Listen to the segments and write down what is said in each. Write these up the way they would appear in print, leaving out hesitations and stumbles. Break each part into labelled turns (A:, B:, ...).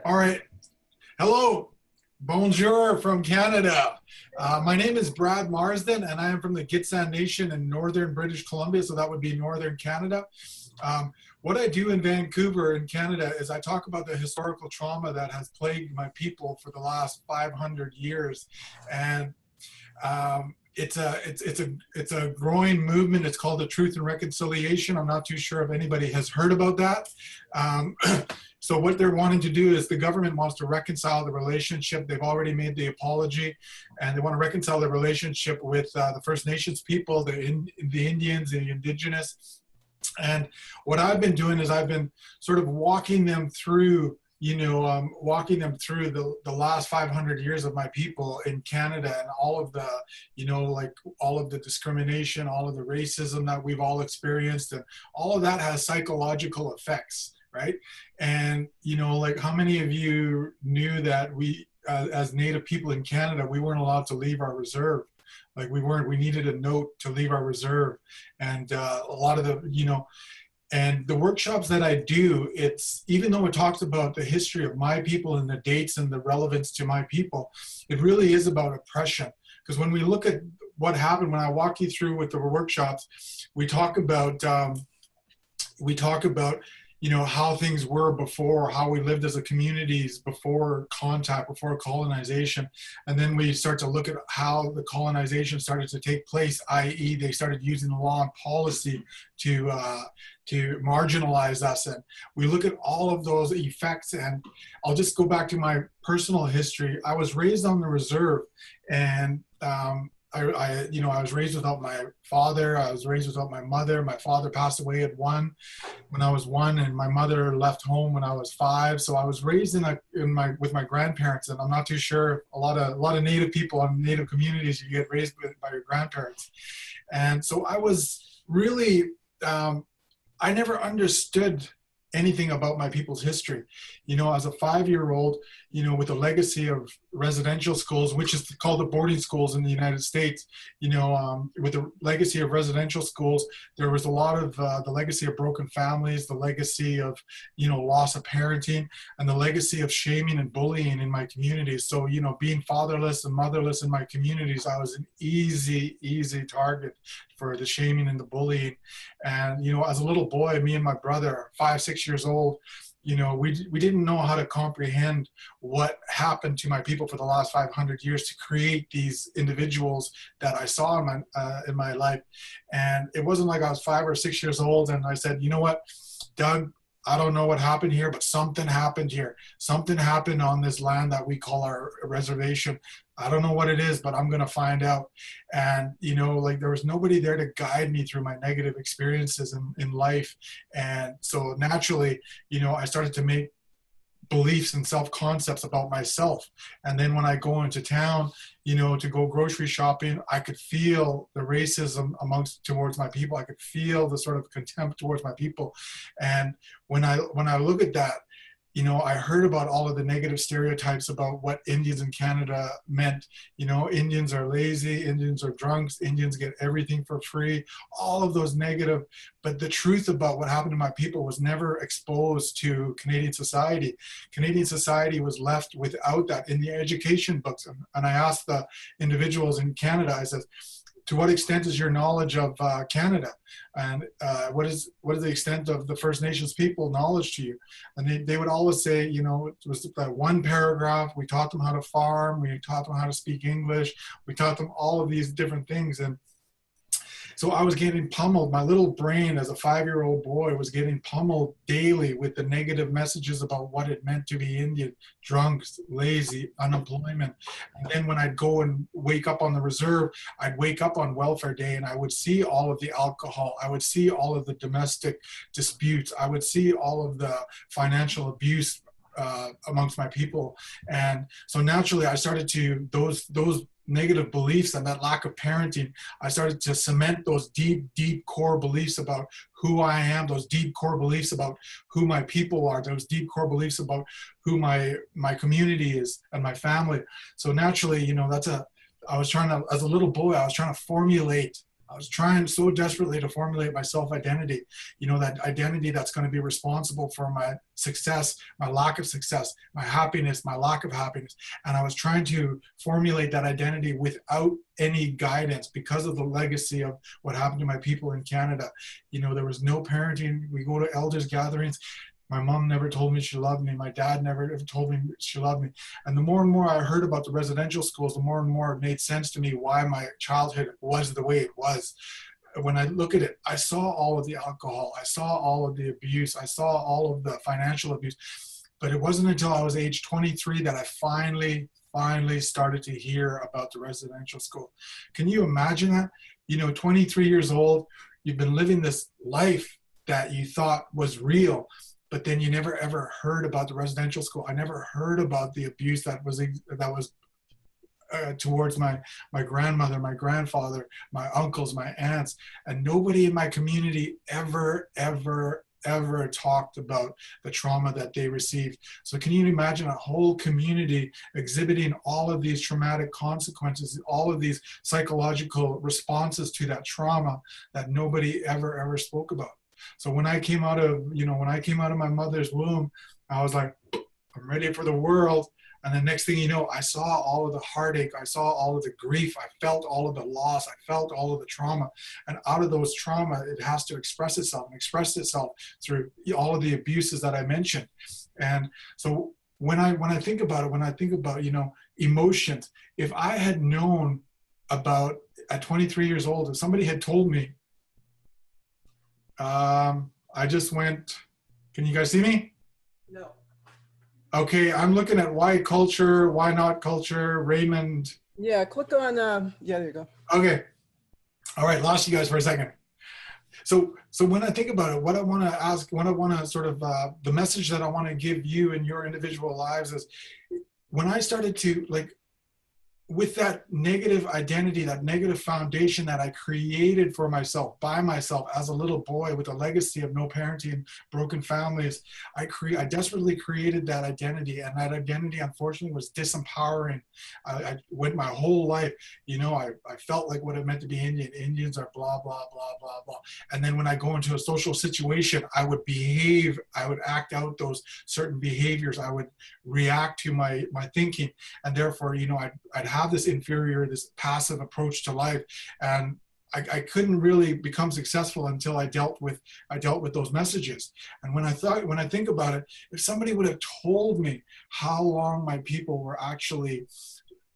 A: All right. Hello. Bonjour from Canada. My name is Brad Marsden, and I am from the Gitxsan Nation in northern British Columbia, so that would be northern Canada. What I do in Vancouver in Canada is I talk about the historical trauma that has plagued my people for the last 500 years. And it's a growing movement. It's called the Truth and Reconciliation. I'm not too sure if anybody has heard about that. Um, so what they're wanting to do is the government wants to reconcile the relationship. They've already made the apology, and they want to reconcile the relationship with the First Nations people, the Indians, the Indigenous. And what I've been doing is I've been sort of walking them through walking them through the last 500 years of my people in Canada, and all of the, like all of the discrimination, all of the racism that we've all experienced, and all of that has psychological effects, right? And, like how many of you knew that we, as Native people in Canada, we weren't allowed to leave our reserve? Like we needed a note to leave our reserve. And a lot of and the workshops that I do, it's, even though it talks about the history of my people and the dates and the relevance to my people, it really is about oppression. Because when we look at what happened, when I walk you through with the workshops, we talk about, how things were before, how we lived as a communities before contact, before colonization. And then we start to look at how the colonization started to take place, i.e. they started using the law and policy to marginalize us. And we look at all of those effects. And I'll just go back to my personal history. I was raised on the reserve, and I was raised without my father. I was raised without my mother. My father passed away when I was 1, and my mother left home when I was 5. So I was raised with my grandparents, and I'm not too sure. A lot of Native people and Native communities, you get raised by your grandparents, and so I was really, I never understood anything about my people's history. As a 5-year-old, with a legacy of residential schools, which is called the boarding schools in the United States, with the legacy of residential schools, there was a lot of the legacy of broken families, the legacy of, loss of parenting, and the legacy of shaming and bullying in my communities. So, being fatherless and motherless in my communities, I was an easy target for the shaming and the bullying. And, as a little boy, me and my brother, 5, 6 years old, we didn't know how to comprehend what happened to my people for the last 500 years to create these individuals that I saw in my life. And it wasn't like I was 5 or 6 years old and I said, you know what, Doug, I don't know what happened here, but something happened here. Something happened on this land that we call our reservation. I don't know what it is, but I'm going to find out. And, there was nobody there to guide me through my negative experiences in life. And so naturally, I started to make beliefs and self-concepts about myself. And then when I go into town, to go grocery shopping, I could feel the racism towards my people. I could feel the sort of contempt towards my people. And when I look at that, I heard about all of the negative stereotypes about what Indians in Canada meant. Indians are lazy, Indians are drunks, Indians get everything for free, all of those negative. But the truth about what happened to my people was never exposed to Canadian society. Canadian society was left without that in the education books. And I asked the individuals in Canada, I said, to what extent is your knowledge of Canada? And what is the extent of the First Nations people knowledge to you? And they would always say, it was that one paragraph. We taught them how to farm. We taught them how to speak English. We taught them all of these different things. And so I was getting pummeled. My little brain as a 5-year-old boy was getting pummeled daily with the negative messages about what it meant to be Indian, drunks, lazy, unemployment. And then when I'd go and wake up on the reserve, I'd wake up on welfare day and I would see all of the alcohol. I would see all of the domestic disputes. I would see all of the financial abuse amongst my people. And so naturally I started to, those negative beliefs and that lack of parenting, I started to cement those deep core beliefs about who I am, those deep core beliefs about who my people are, those deep core beliefs about who my community is and my family. So naturally, I was trying to, as a little boy, I was trying to formulate I was trying so desperately to formulate my self-identity, you know, that identity that's going to be responsible for my success, my lack of success, my happiness, my lack of happiness. And I was trying to formulate that identity without any guidance because of the legacy of what happened to my people in Canada. You know, there was no parenting. We go to elders gatherings. My mom never told me she loved me. My dad never ever told me she loved me. And the more and more I heard about the residential schools, the more and more it made sense to me why my childhood was the way it was. When I look at it, I saw all of the alcohol. I saw all of the abuse. I saw all of the financial abuse. But it wasn't until I was age 23 that I finally started to hear about the residential school. Can you imagine that? You know, 23 years old, you've been living this life that you thought was real, but then you never ever heard about the residential school. I never heard about the abuse that was towards my grandmother, my grandfather, my uncles, my aunts, and nobody in my community ever talked about the trauma that they received. So can you imagine a whole community exhibiting all of these traumatic consequences, all of these psychological responses to that trauma that nobody ever spoke about? So when I came out of, you know, when I came out of my mother's womb, I was like, I'm ready for the world. And the next thing you know, I saw all of the heartache. I saw all of the grief. I felt all of the loss. I felt all of the trauma. And out of those trauma, it has to express itself through all of the abuses that I mentioned. And so when I think about it, when I think about, you know, emotions, if I had known about at 23 years old, if somebody had told me, I just went, can you guys see me?
B: No.
A: Okay, I'm looking at why culture, why not culture, Raymond.
B: Yeah, click on, yeah, there you go.
A: Okay. All right, lost you guys for a second. So when I think about it, what I want to ask, what I want to sort of, the message that I want to give you in your individual lives is when I started to, like, with that negative identity, that negative foundation that I created for myself, by myself as a little boy with a legacy of no parenting, broken families, I desperately created that identity, and that identity unfortunately was disempowering. I went my whole life, you know, I felt like what it meant to be Indian. Indians are blah, blah, blah, blah, blah. And then when I go into a social situation, I would behave, I would act out those certain behaviors, I would react to my thinking, and therefore, you know, I'd have this inferior, this passive approach to life, and I couldn't really become successful until I dealt with those messages. And when I think about it, if somebody would have told me how long my people were actually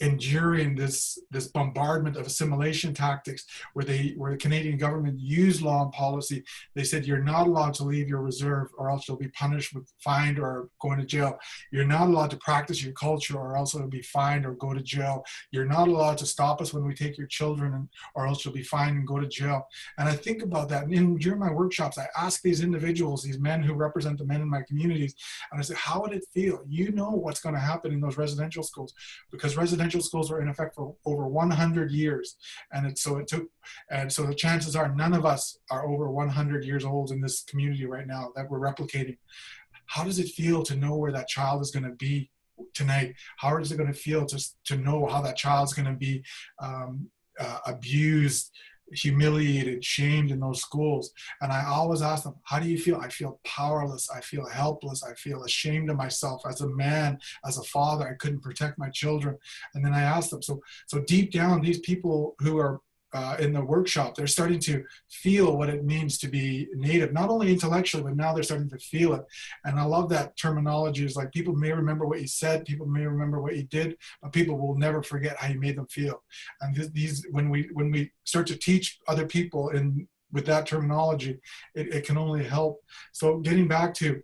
A: enduring this bombardment of assimilation tactics, where the Canadian government used law and policy. They said you're not allowed to leave your reserve, or else you'll be punished with fined or going to jail. You're not allowed to practice your culture, or else you'll be fined or go to jail. You're not allowed to stop us when we take your children, or else you'll be fined and go to jail. And I think about that, and during my workshops, I ask these individuals, these men who represent the men in my communities, and I say, how would it feel? You know what's going to happen in those residential schools, because residential schools were in effect for over 100 years. And so the chances are none of us are over 100 years old in this community right now that we're replicating. How does it feel to know where that child is going to be tonight? How is it going to feel to know how that child's going to be abused, humiliated, shamed in those schools? And I always ask them, how do you feel? I feel powerless. I feel helpless. I feel ashamed of myself as a man, as a father. I couldn't protect my children. And then I ask them, so deep down, these people who are in the workshop, they're starting to feel what it means to be Native, not only intellectually, but now they're starting to feel it. And I love that terminology. Is like, people may remember what you said, people may remember what you did, but people will never forget how you made them feel. And when we start to teach other people with that terminology, it can only help. So getting back to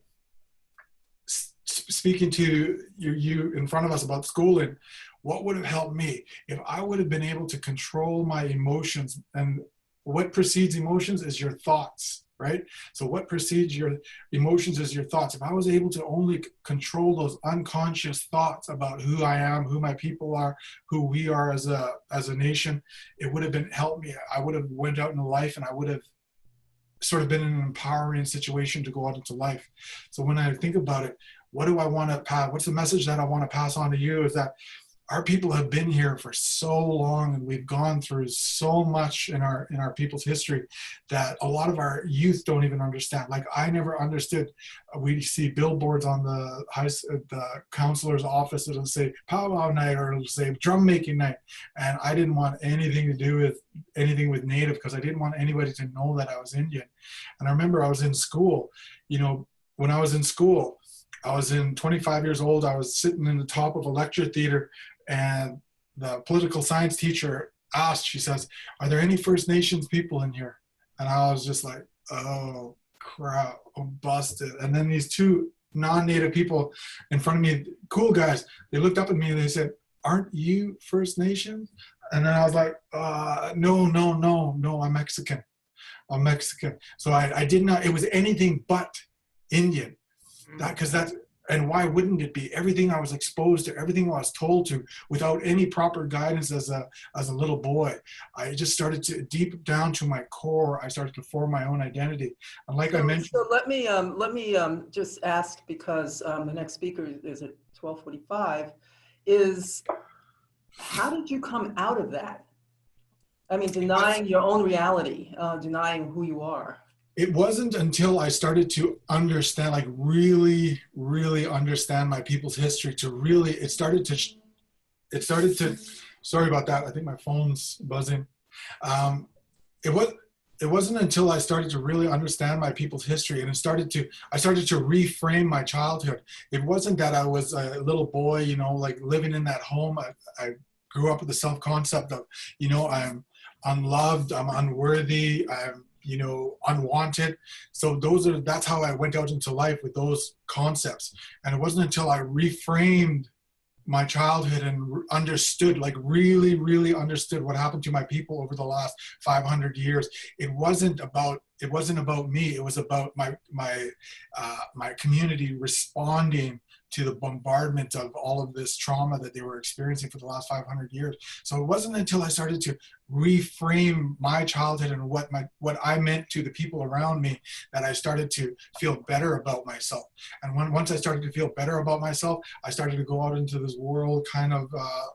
A: speaking to you in front of us about schooling, what would have helped me if I would have been able to control my emotions? And what precedes emotions is your thoughts, right? So what precedes your emotions is your thoughts. If I was able to only control those unconscious thoughts about who I am, who my people are, who we are as a nation, it would have helped me. I would have went out into life, and I would have sort of been in an empowering situation to go out into life. So when I think about it, what do I want to pass? What's the message that I want to pass on to you? Is that our people have been here for so long, and we've gone through so much in our people's history that a lot of our youth don't even understand. Like, I never understood. We see billboards on the counselor's office. It'll say powwow night, or it'll say drum making night, and I didn't want anything to do with anything with Native, because I didn't want anybody to know that I was Indian. And I remember I was in school, you know, when I was in school, I was 25 years old. I was sitting in the top of a lecture theater, and the political science teacher asked, she says, "Are there any First Nations people in here?" And I was just like, oh crap, I'm busted. And then these two non-Native people in front of me, cool guys, they looked up at me and they said, "Aren't you First Nations?" And then I was like, no, I'm Mexican. I'm Mexican. So I did not, it was anything but Indian. Because that's, and why wouldn't it be? Everything I was exposed to, everything I was told to, without any proper guidance as a little boy, I just started to, deep down to my core, I started to form my own identity. And like I mentioned,
B: so let me just ask, because the next speaker is at 12:45. Is how did you come out of that? I mean, denying your own reality, denying who you are.
A: It wasn't until I started to understand, like really, really understand my people's history, to really, it started to, sorry about that. I think my phone's buzzing. It wasn't until I started to really understand my people's history, and I started to reframe my childhood. It wasn't that I was a little boy, you know, like living in that home. I grew up with the self-concept of, you know, I'm unloved, I'm unworthy, I'm, you know, unwanted. So that's how I went out into life, with those concepts. And it wasn't until I reframed my childhood and understood, like really, really understood what happened to my people over the last 500 years. It wasn't about me. It was about my community responding to the bombardment of all of this trauma that they were experiencing for the last 500 years. So it wasn't until I started to reframe my childhood and what I meant to the people around me that I started to feel better about myself. And once I started to feel better about myself, I started to go out into this world kind of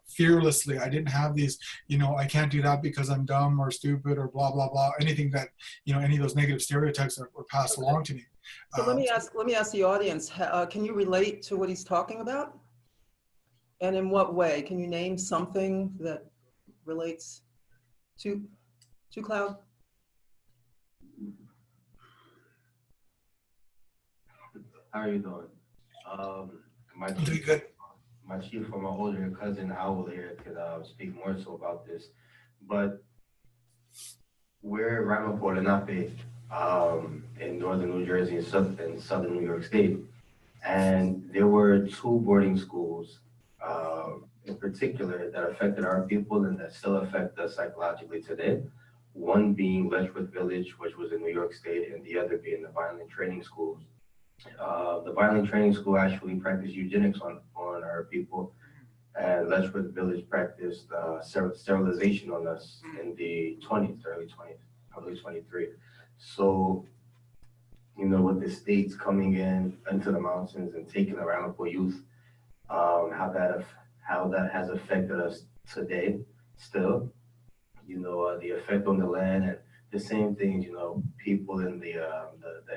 A: fearlessly. I didn't have these, you know, I can't do that because I'm dumb or stupid or blah, blah, blah, anything that, you know, any of those negative stereotypes that were passed along to me.
B: So let me ask the audience, can you relate to what he's talking about? And in what way? Can you name something that relates to Cloud?
C: How are you doing?
A: I'm doing good.
C: My chief or my older cousin Owl here could speak more so about this, but we're Ramapo Lenape in northern New Jersey and southern New York State, and there were two boarding schools in particular that affected our people and that still affect us psychologically today. One being Letchworth Village, which was in New York State, and the other being the violent training schools. The violent training school actually practiced eugenics on our people, and Letchworth Village practiced sterilization on us in the 20s, early 20s, probably 23. So, you know, with the states coming into the mountains and taking the Ramapo youth, how that has affected us today still, you know, the effect on the land and the same things, you know, people in the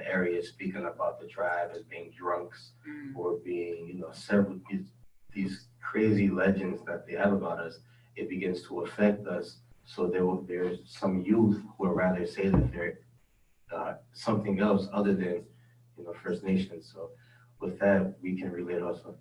C: area speaking about the tribe as being drunks or being, you know, several these crazy legends that they have about us. It begins to affect us. So there's some youth who would rather say that they're something else other than, you know, First Nations. So with that, we can relate also.